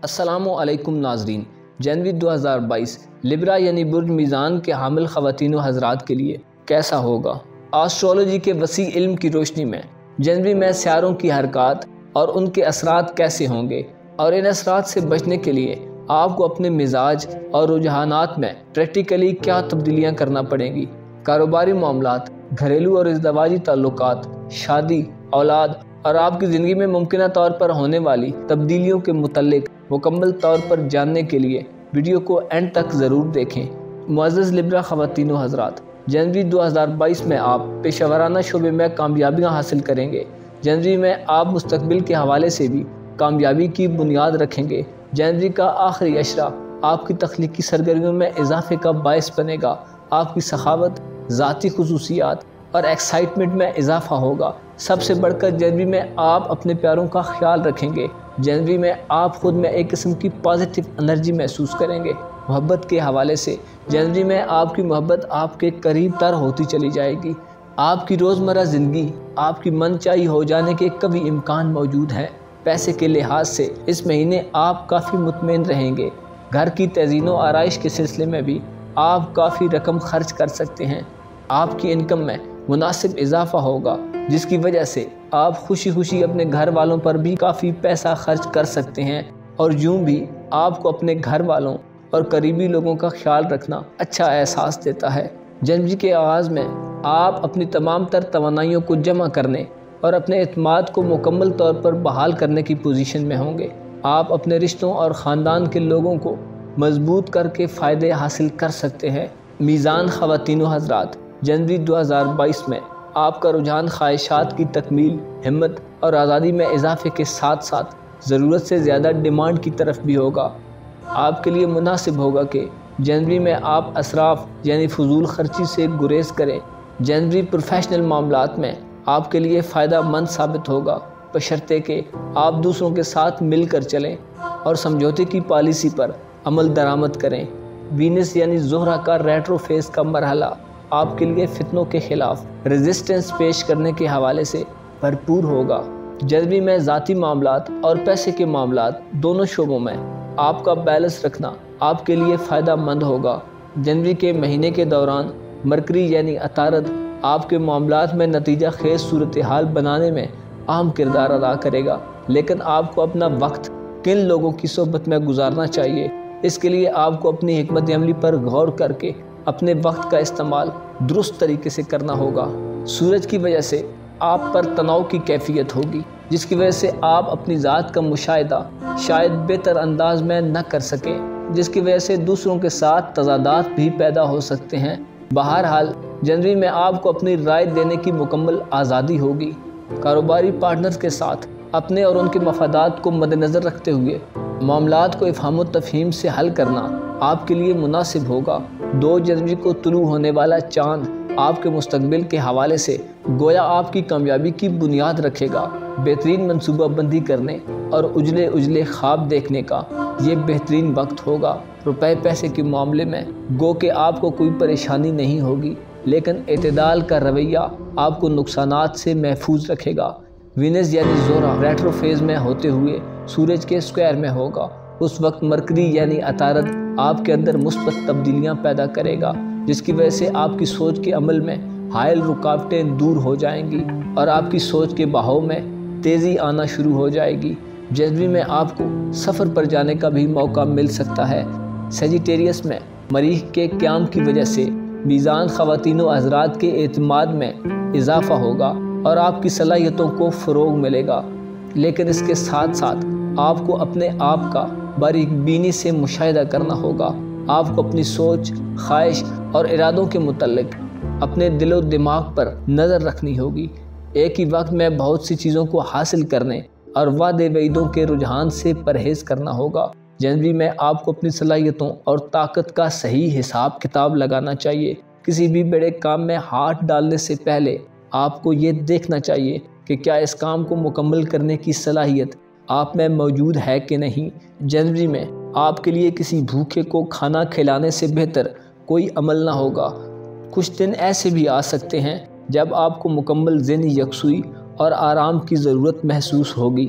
السلام علیکم ناظرین، جنوری 2022 لبرا یعنی برج میزان کے حامل خواتین و حضرات کے لیے کیسا ہوگا؟ آسٹرولوجی کے وسیع علم کی روشنی میں جنوری میں سیاروں کی حرکات اور ان کے اثرات کیسے ہوں گے، اور ان اثرات سے بچنے کے لیے آپ کو اپنے مزاج اور رجحانات میں پریکٹیکلی کیا تبدیلیاں کرنا پڑیں گی۔ کاروباری معاملات، گھریلو اور ازدواجی تعلقات، شادی، اولاد اور آپ کی زندگی میں ممکنہ طور پر ہونے والی تبدیلیوں کے متعلق مکمل طور پر جاننے کے لیے ویڈیو کو اینڈ تک ضرور دیکھیں۔ معزز لبرا خواتین و حضرات، جنوری 2022 میں آپ پیشہ ورانہ شعبے میں کامیابیاں حاصل کریں گے۔ جنوری میں آپ مستقبل کے حوالے سے بھی کامیابی کی بنیاد رکھیں گے۔ جنوری کا آخری عشرہ آپ کی تخلیقی سرگرمیوں میں اضافے کا باعث بنے گا۔ آپ کی سخاوت، ذاتی خصوصیات اور ایکسائٹمنٹ میں اضافہ ہوگا۔ سب سے بڑھ کر جنوری میں آپ اپنے پیاروں کا خیال رکھیں گے۔ جنوری میں آپ خود میں ایک قسم کی پازیٹیو انرجی محسوس کریں گے۔ محبت کے حوالے سے جنوری میں آپ کی محبت آپ کے قریب تر ہوتی چلی جائے گی۔ آپ کی روزمرہ زندگی آپ کی من چاہی ہو جانے کے کبھی امکان موجود ہیں۔ پیسے کے لحاظ سے اس مہینے آپ کافی مطمئن رہیں گے۔ گھر کی تزئین و آرائش کے سلسلے میں بھی آپ کافی رقم خرچ کر سکتے ہیں۔ آپ کی انکم میں مناسب اضافہ ہوگا، جس کی وجہ سے آپ خوشی خوشی اپنے گھر والوں پر بھی کافی پیسہ خرچ کر سکتے ہیں، اور یوں بھی آپ کو اپنے گھر والوں اور قریبی لوگوں کا خیال رکھنا اچھا احساس دیتا ہے۔ جنوری کے آغاز میں آپ اپنی تمام تر توانائیوں کو جمع کرنے اور اپنے اعتماد کو مکمل طور پر بحال کرنے کی پوزیشن میں ہوں گے۔ آپ اپنے رشتوں اور خاندان کے لوگوں کو مضبوط کر کے فائدے حاصل کر سکتے ہیں۔ میزان خواتین و حضرات، جنوری 2022 میں آپ کا رجحان خواہشات کی تکمیل، ہمت اور آزادی میں اضافے کے ساتھ ساتھ ضرورت سے زیادہ ڈیمانڈ کی طرف بھی ہوگا۔ آپ کے لیے مناسب ہوگا کہ جنوری میں آپ اسراف یعنی فضول خرچی سے گریز کریں۔ جنوری پروفیشنل معاملات میں آپ کے لیے فائدہ مند ثابت ہوگا، بشرطے کہ آپ دوسروں کے ساتھ مل کر چلیں اور سمجھوتے کی پالیسی پر عمل درآمد کریں۔ وینس یعنی زہرہ کا ریٹرو فیز کا مرحلہ آپ کے لیے فتنوں کے خلاف ریزسٹنس پیش کرنے کے حوالے سے بھرپور ہوگا۔ جنوری میں ذاتی معاملات اور پیسے کے معاملات دونوں شعبوں میں آپ کا بیلنس رکھنا آپ کے لیے فائدہ مند ہوگا۔ جنوری کے مہینے کے دوران مرکری یعنی عطارد آپ کے معاملات میں نتیجہ خیز صورتحال بنانے میں اہم کردار ادا کرے گا، لیکن آپ کو اپنا وقت کن لوگوں کی صحبت میں گزارنا چاہیے، اس کے لیے آپ کو اپنی حکمت عملی پر غور کر کے اپنے وقت کا استعمال درست طریقے سے کرنا ہوگا۔ سورج کی وجہ سے آپ پر تناؤ کی کیفیت ہوگی، جس کی وجہ سے آپ اپنی ذات کا مشاہدہ شاید بہتر انداز میں نہ کر سکیں، جس کی وجہ سے دوسروں کے ساتھ تضادات بھی پیدا ہو سکتے ہیں۔ بہرحال جنوری میں آپ کو اپنی رائے دینے کی مکمل آزادی ہوگی۔ کاروباری پارٹنرز کے ساتھ اپنے اور ان کے مفادات کو مد نظر رکھتے ہوئے معاملات کو افہام و تفہیم سے حل کرنا آپ کے لیے مناسب ہوگا۔ 2 جنوری کو طلوع ہونے والا چاند آپ کے مستقبل کے حوالے سے گویا آپ کی کامیابی کی بنیاد رکھے گا۔ بہترین منصوبہ بندی کرنے اور اجلے خواب دیکھنے کا یہ بہترین وقت ہوگا۔ روپے پیسے کے معاملے میں گو کہ آپ کو کوئی پریشانی نہیں ہوگی، لیکن اعتدال کا رویہ آپ کو نقصانات سے محفوظ رکھے گا۔ وینس یعنی زہرہ ریٹرو فیز میں ہوتے ہوئے سورج کے اسکوائر میں ہوگا۔ اس وقت مرکری یعنی عطارد آپ کے اندر مثبت تبدیلیاں پیدا کرے گا، جس کی وجہ سے آپ کی سوچ کے عمل میں حائل رکاوٹیں دور ہو جائیں گی اور آپ کی سوچ کے بہاؤ میں تیزی آنا شروع ہو جائے گی۔ جنوری میں آپ کو سفر پر جانے کا بھی موقع مل سکتا ہے۔ سیجیٹیریس میں مریخ کے قیام کی وجہ سے میزان خواتین و حضرات کے اعتماد میں اضافہ ہوگا اور آپ کی صلاحیتوں کو فروغ ملے گا، لیکن اس کے ساتھ ساتھ آپ کو اپنے آپ کا باریک بینی سے مشاہدہ کرنا ہوگا۔ آپ کو اپنی سوچ، خواہش اور ارادوں کے متعلق اپنے دل و دماغ پر نظر رکھنی ہوگی۔ ایک ہی وقت میں بہت سی چیزوں کو حاصل کرنے اور وعدے وعیدوں کے رجحان سے پرہیز کرنا ہوگا۔ جنوری میں آپ کو اپنی صلاحیتوں اور طاقت کا صحیح حساب کتاب لگانا چاہیے۔ کسی بھی بڑے کام میں ہاتھ ڈالنے سے پہلے آپ کو یہ دیکھنا چاہیے کہ کیا اس کام کو مکمل کرنے کی صلاحیت آپ میں موجود ہے کہ نہیں۔ جنوری میں آپ کے لیے کسی بھوکے کو کھانا کھلانے سے بہتر کوئی عمل نہ ہوگا۔ کچھ دن ایسے بھی آ سکتے ہیں جب آپ کو مکمل ذہنی یکسوئی اور آرام کی ضرورت محسوس ہوگی۔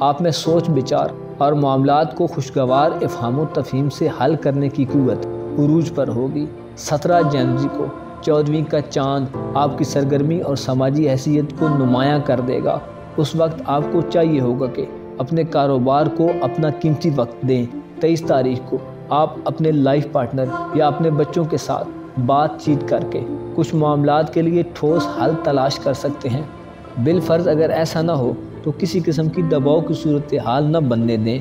آپ میں سوچ بچار اور معاملات کو خوشگوار افہام و تفہیم سے حل کرنے کی قوت عروج پر ہوگی۔ 17 جنوری کو 14ویں کا چاند آپ کی سرگرمی اور سماجی حیثیت کو نمایاں کر دے گا۔ اس وقت آپ کو چاہیے ہوگا کہ اپنے کاروبار کو اپنا قیمتی وقت دیں۔ 23 تاریخ کو آپ اپنے لائف پارٹنر یا اپنے بچوں کے ساتھ بات چیت کر کے کچھ معاملات کے لیے ٹھوس حل تلاش کر سکتے ہیں۔ بالفرض اگر ایسا نہ ہو تو کسی قسم کی دباؤ کی صورتحال نہ بننے دیں۔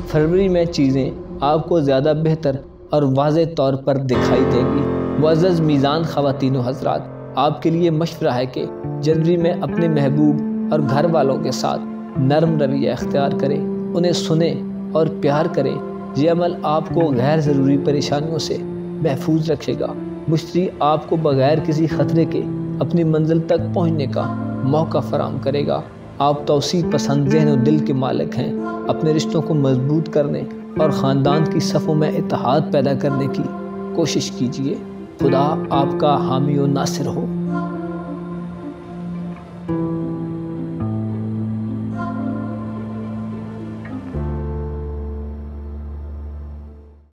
فروری میں چیزیں آپ کو زیادہ بہتر اور واضح طور پر دکھائی دیں گی۔ معزز میزان خواتین و حضرات، آپ کے لیے مشورہ ہے کہ جنوری میں اپنے محبوب اور گھر والوں کے ساتھ نرم رویہ اختیار کریں، انہیں سنیں اور پیار کریں۔ یہ عمل آپ کو غیر ضروری پریشانیوں سے محفوظ رکھے گا۔ مشتری آپ کو بغیر کسی خطرے کے اپنی منزل تک پہنچنے کا موقع فراہم کرے گا۔ آپ توسیع پسند ذہن و دل کے مالک ہیں۔ اپنے رشتوں کو مضبوط کرنے اور خاندان کی صفوں میں اتحاد پیدا کرنے کی کوشش کیجیے۔ خدا آپ کا حامی و ناصر ہو۔